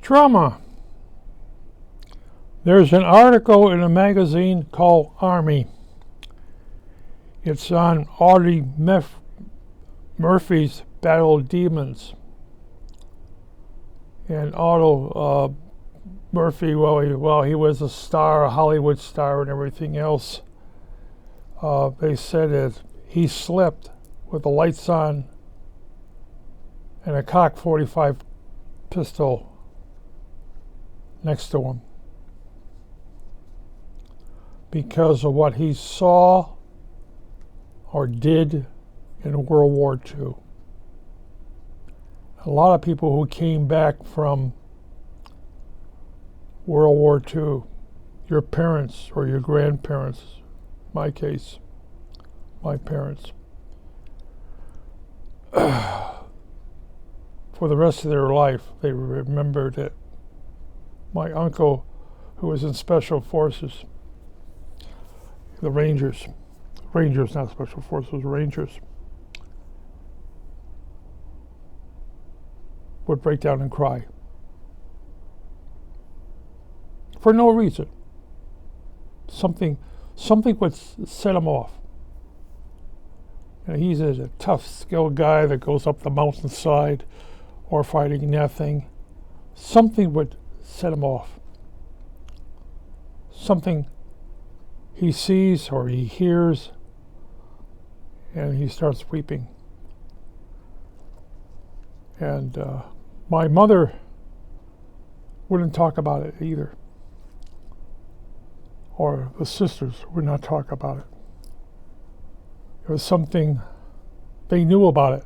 Trauma. There's an article in a magazine called Army. It's on Audie Murphy's Battle of Demons. And Otto Murphy, he was a star, a Hollywood star and everything else. They said that he slept with the lights on and a cock 45 pistol next to him because of what he saw or did in World War II. A lot of people who came back from World War II, your parents or your grandparents, my case, my parents, for the rest of their life, they remembered it. My uncle, who was in Special Forces, the Rangers, not Special Forces, Rangers, would break down and cry. For no reason. Something would set him off. He's a tough, skilled guy that goes up the mountainside or fighting nothing. Something would set him off. Something he sees or he hears, and he starts weeping. And my mother wouldn't talk about it either. Or the sisters would not talk about it. It was something they knew about it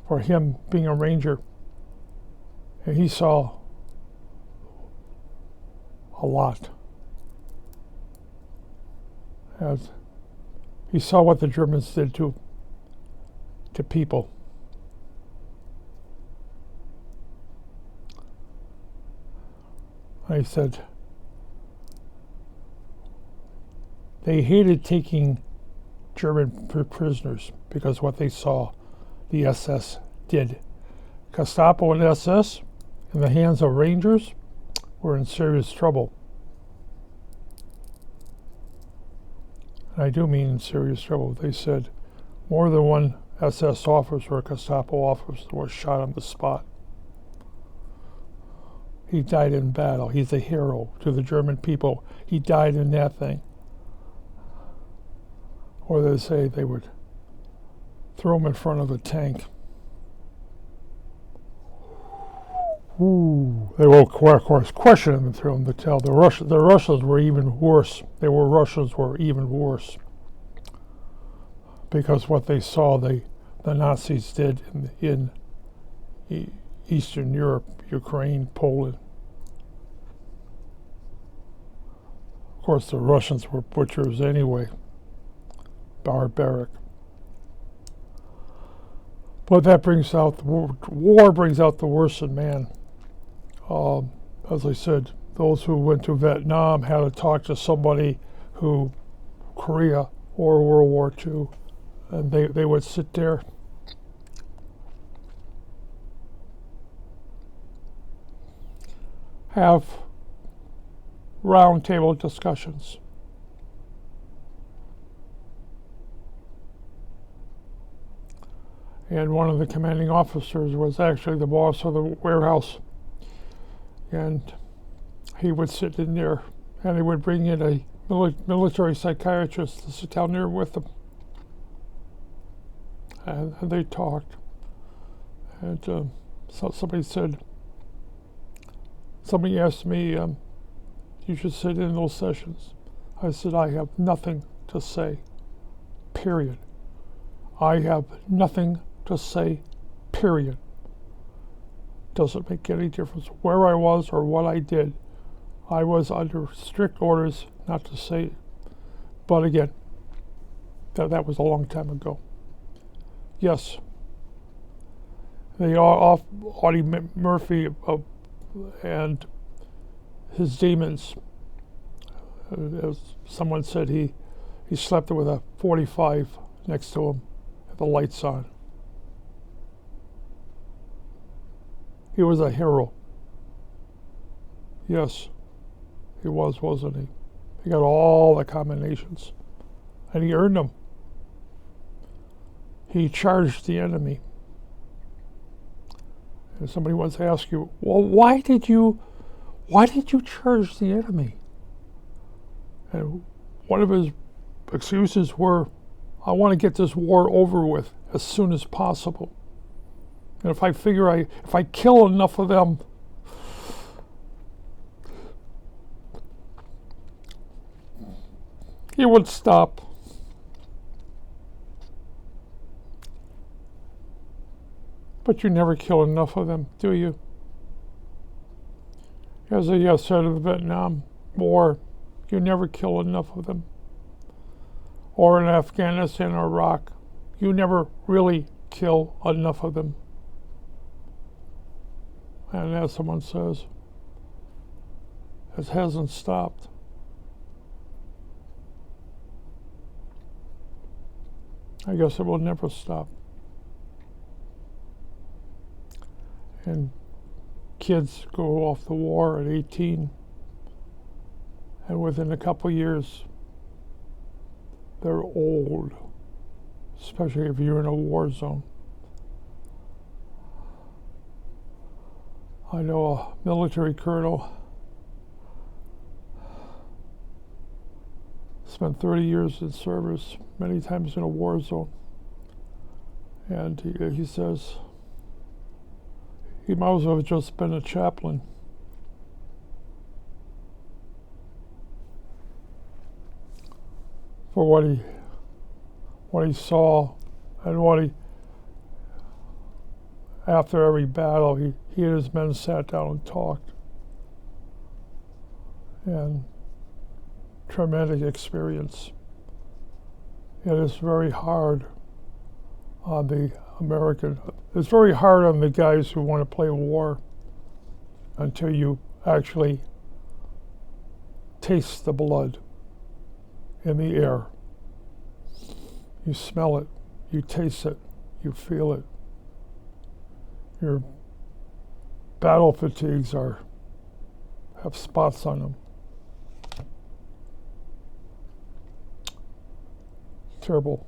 for him being a ranger. And he saw a lot. As he saw what the Germans did to people. I said, they hated taking German prisoners because what they saw the SS did. Gestapo and SS, in the hands of Rangers, were in serious trouble. And I do mean in serious trouble. They said more than one SS officer or Gestapo officer was shot on the spot. He died in battle. He's a hero to the German people. He died in that thing. Or they say they would throw him in front of a tank. Ooh. They will, of course, question him and throw him to tell. The Russians were even worse. Russians were even worse. Because what they saw the Nazis did in Eastern Europe, Ukraine, Poland. Of course, the Russians were butchers anyway. Barbaric. But that brings out, war brings out the worst in man. As I said, those who went to Vietnam had to talk to somebody who, Korea or World War II, and they would sit there. Have roundtable discussions. And one of the commanding officers was actually the boss of the warehouse. And he would sit in there, and they would bring in a military psychiatrist to sit down there with them. And they talked. And so somebody asked me, you should sit in those sessions. I said, I have nothing to say, period. I have nothing to say, period. Doesn't make any difference where I was or what I did. I was under strict orders not to say it. But again, that was a long time ago. Yes, they are off Audie Murphy and his demons. As someone said, he slept with a 45 next to him, with the lights on. He was a hero. Yes, he was, wasn't he? He got all the combinations, and he earned them. He charged the enemy. And somebody once asked you, well, why did you charge the enemy? And one of his excuses were, I want to get this war over with as soon as possible. And if I figure if I kill enough of them, he would stop. But you never kill enough of them, do you? As I said in the Vietnam War, you never kill enough of them. Or in Afghanistan or Iraq, you never really kill enough of them. And as someone says, it hasn't stopped. I guess it will never stop. And kids go off the war at 18, and within a couple years, they're old, especially if you're in a war zone. I know a military colonel spent 30 years in service, many times in a war zone, and he says he might as well have just been a chaplain. For what he saw, and after every battle, he and his men sat down and talked. And traumatic experience. It is very hard on it's very hard on the guys who want to play war until you actually taste the blood in the air. You smell it, you taste it, you feel it. Your battle fatigues have spots on them. Terrible.